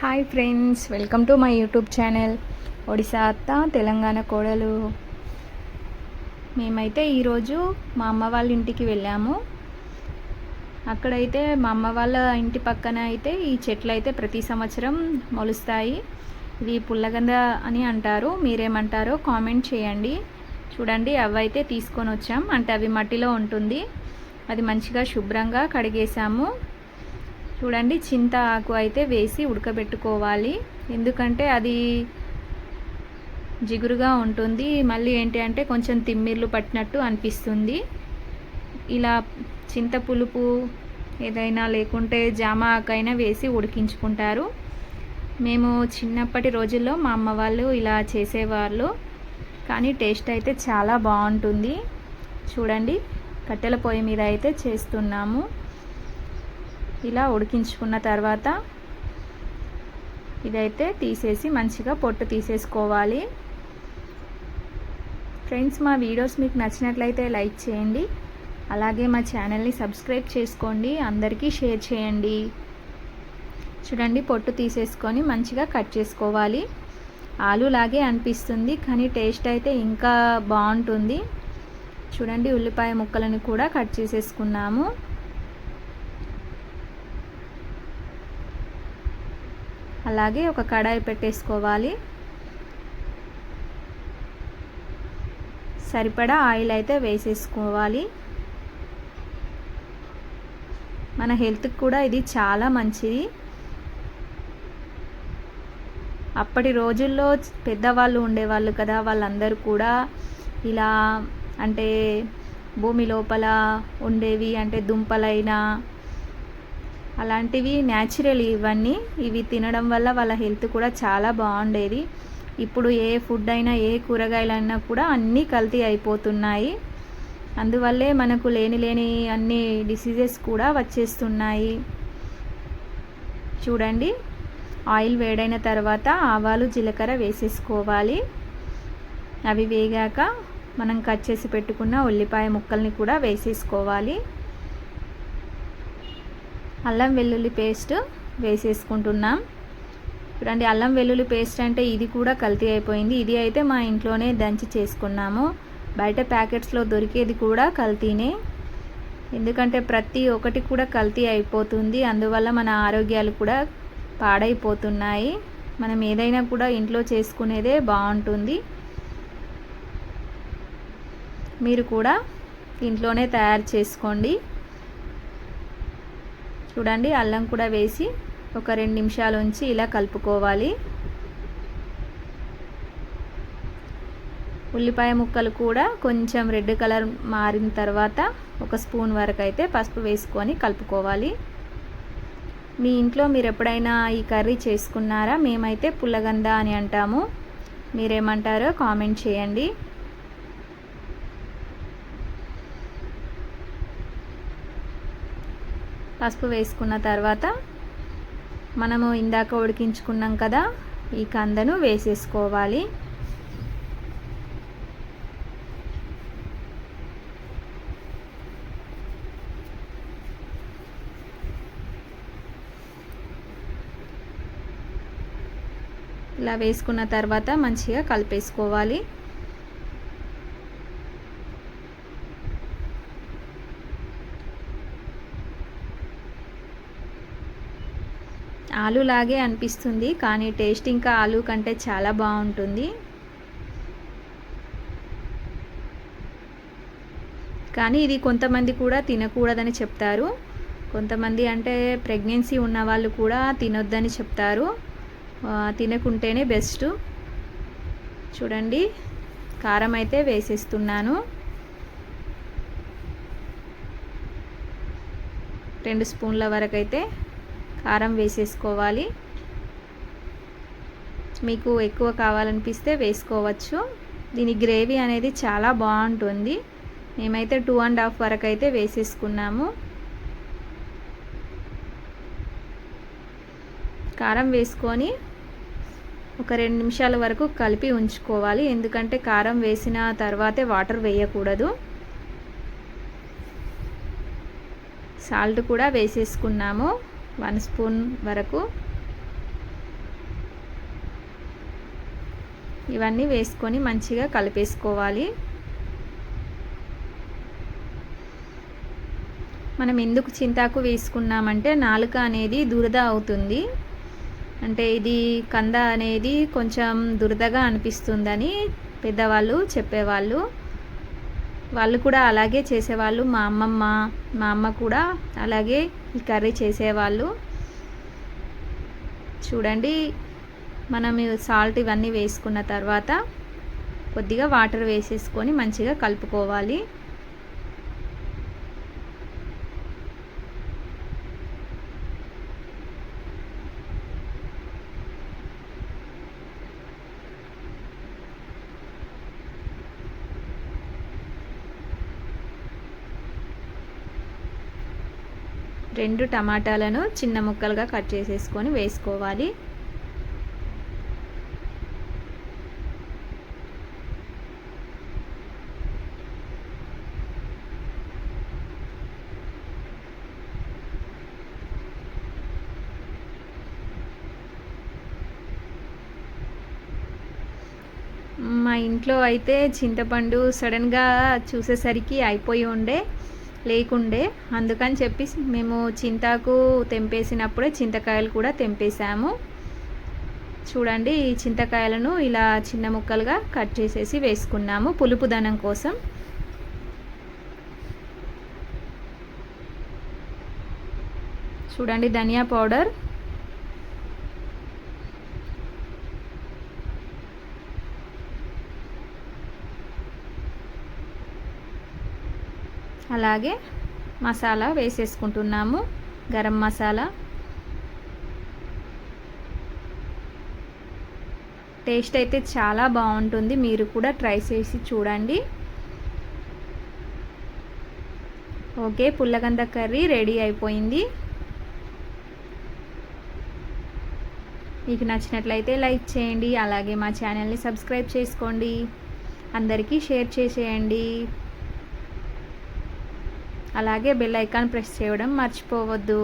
Hi friends, welcome to my YouTube channel Odisha అత్త తెలంగాణ కోడలు. మేమైతే ఈరోజు మా అమ్మ వాళ్ళ ఇంటికి వెళ్ళాము. అక్కడైతే మా అమ్మ వాళ్ళ ఇంటి పక్కన అయితే ఈ చెట్లు అయితే ప్రతి సంవత్సరం మొలుస్తాయి. ఇవి పుల్లగంద అని అంటారు, మీరేమంటారో కామెంట్ చేయండి. చూడండి, అవి అయితే తీసుకొని వచ్చాం. అంటే అవి మట్టిలో ఉంటుంది. అది మంచిగా శుభ్రంగా కడిగేసాము. చూడండి, చింత ఆకు అయితే వేసి ఉడకబెట్టుకోవాలి, ఎందుకంటే అది జిగురుగా ఉంటుంది. మళ్ళీ ఏంటి అంటే కొంచెం తిమ్మిర్లు పట్టినట్టు అనిపిస్తుంది. ఇలా చింత పులుపు ఏదైనా లేకుంటే జామ ఆకైనా వేసి ఉడికించుకుంటారు. మేము చిన్నప్పటి రోజుల్లో మా అమ్మ వాళ్ళు ఇలా చేసేవాళ్ళు, కానీ టేస్ట్ అయితే చాలా బాగుంటుంది. చూడండి, కట్టెల పొయ్యి మీద అయితే చేస్తున్నాము. ఇలా ఉడికించుకున్న తర్వాత ఇదైతే తీసేసి మంచిగా పొట్టు తీసేసుకోవాలి. ఫ్రెండ్స్, మా వీడియోస్ మీకు నచ్చినట్లయితే లైక్ చేయండి, అలాగే మా ఛానల్ని సబ్స్క్రైబ్ చేసుకోండి, అందరికీ షేర్ చేయండి. చూడండి, పొట్టు తీసేసుకొని మంచిగా కట్ చేసుకోవాలి. ఆలులాగే అనిపిస్తుంది, కానీ టేస్ట్ అయితే ఇంకా బాగుంటుంది. చూడండి, ఉల్లిపాయ ముక్కలను కూడా కట్ చేసేసుకున్నాము. అలాగే ఒక కడాయి పెట్టేసుకోవాలి. సరిపడా ఆయిల్ అయితే వేసేసుకోవాలి. మన హెల్త్కి కూడా ఇది చాలా మంచిది. అప్పటి రోజుల్లో పెద్దవాళ్ళు ఉండేవాళ్ళు కదా, వాళ్ళందరూ కూడా ఇలా అంటే భూమి లోపల ఉండేవి, అంటే దుంపలైనా అలాంటివి న్యాచురల్ ఇవన్నీ. ఇవి తినడం వల్ల వాళ్ళ హెల్త్ కూడా చాలా బాగుండేది. ఇప్పుడు ఏ ఫుడ్ అయినా ఏ కూరగాయలైనా కూడా అన్నీ కల్తీ అయిపోతున్నాయి. అందువల్లే మనకు లేని అన్ని డిసీజెస్ కూడా వచ్చేస్తున్నాయి. చూడండి, ఆయిల్ వేడైన తర్వాత ఆవాలు జీలకర్ర వేసేసుకోవాలి. అవి వేగాక మనం కట్ చేసి పెట్టుకున్న ఉల్లిపాయ ముక్కల్ని కూడా వేసేసుకోవాలి. అల్లం వెల్లుల్లి పేస్ట్ వేసేసుకుంటున్నాం. చూడండి, అల్లం వెల్లుల్లి పేస్ట్ అంటే ఇది కూడా కల్తీ అయిపోయింది. ఇది అయితే మా ఇంట్లోనే దంచి చేసుకున్నాము. బయట ప్యాకెట్స్లో దొరికేది కూడా కల్తీనే, ఎందుకంటే ప్రతి ఒక్కటి కూడా కల్తీ అయిపోతుంది. అందువల్ల మన ఆరోగ్యాలు కూడా పాడైపోతున్నాయి. మనం ఏదైనా కూడా ఇంట్లో చేసుకునేదే బాగుంటుంది. మీరు కూడా ఇంట్లోనే తయారు చేసుకోండి. చూడండి, అల్లం కూడా వేసి ఒక 2 నిమిషాలు ఉంచి ఇలా కలుపుకోవాలి. ఉల్లిపాయ ముక్కలు కూడా కొంచెం రెడ్ కలర్ మారిన తర్వాత ఒక స్పూన్ వరకు అయితే పసుపు వేసుకొని కలుపుకోవాలి. మీ ఇంట్లో మీరు ఎప్పుడైనా ఈ కర్రీ చేసుకున్నారా? మేమైతే పుల్లగంద అని అంటాము, మీరేమంటారో కామెంట్ చేయండి. పసుపు వేసుకున్న తర్వాత మనము ఇందాక ఉడికించుకున్నాం కదా, ఈ కందను వేసేసుకోవాలి. ఇలా వేసుకున్న తర్వాత మంచిగా కలిపేసుకోవాలి. ఆలులాగే అనిపిస్తుంది, కానీ టేస్ట్ ఇంకా ఆలు కంటే చాలా బాగుంటుంది. కానీ ఇది కొంతమంది కూడా తినకూడదని చెప్తారు. కొంతమంది అంటే ప్రెగ్నెన్సీ ఉన్న వాళ్ళు కూడా తినొద్దని చెప్తారు. తినకుంటేనే బెస్ట్. చూడండి, కారం అయితే వేసేస్తున్నాను. 2 స్పూన్ల వరకు అయితే కారం వేసేసుకోవాలి. మీకు ఎక్కువ కావాలనిపిస్తే వేసుకోవచ్చు. దీని గ్రేవీ అనేది చాలా బాగుంటుంది. మేమైతే 2.5 వరకు అయితే వేసేసుకున్నాము. కారం వేసుకొని ఒక 2 నిమిషాల వరకు కలిపి ఉంచుకోవాలి, ఎందుకంటే కారం వేసిన తర్వాతే వాటర్ వేయకూడదు. సాల్ట్ కూడా వేసేసుకున్నాము, 1 స్పూన్ వరకు. ఇవన్నీ వేసుకొని మంచిగా కలిపేసుకోవాలి. మనం ఎందుకు చింతాకు వేసుకున్నామంటే నాలుక అనేది దురద అవుతుంది, అంటే ఇది కంద అనేది కొంచెం దురదగా అనిపిస్తుందని పెద్దవాళ్ళు చెప్పేవాళ్ళు. వాళ్ళు కూడా అలాగే చేసేవాళ్ళు. మా అమ్మ కూడా అలాగే ఈ కర్రీ చేసేవాళ్ళు. చూడండి, మనం సాల్ట్ ఇవన్నీ వేసుకున్న తర్వాత కొద్దిగా వాటర్ వేసేసుకొని మంచిగా కలుపుకోవాలి. రెండు టమాటాలను చిన్న ముక్కలుగా కట్ చేసేసుకొని వేసుకోవాలి. మా ఇంట్లో అయితే చింతపండు సడన్గా చూసేసరికి అయిపోయి లేకుండే, అందుకని చెప్పి మేము చింతాకు తెంపేసినప్పుడే చింతకాయలు కూడా తెంపేసాము. చూడండి, ఈ చింతకాయలను ఇలా చిన్న ముక్కలుగా కట్ చేసేసి వేసుకున్నాము పులుపుదనం కోసం. చూడండి, ధనియా పౌడర్, అలాగే మసాలా వేసేసుకుంటున్నాము, గరం మసాలా. టేస్ట్ అయితే చాలా బాగుంటుంది, మీరు కూడా ట్రై చేసి చూడండి. ఓకే, పుల్లగంద కర్రీ రెడీ అయిపోయింది. మీకు నచ్చినట్లయితే లైక్ చేయండి, అలాగే మా ఛానల్ని సబ్స్క్రైబ్ చేసుకోండి, అందరికీ షేర్ చేసేయండి. అలాగే బెల్ ఐకాన్ ప్రెస్ చేయడం మర్చిపోవద్దు.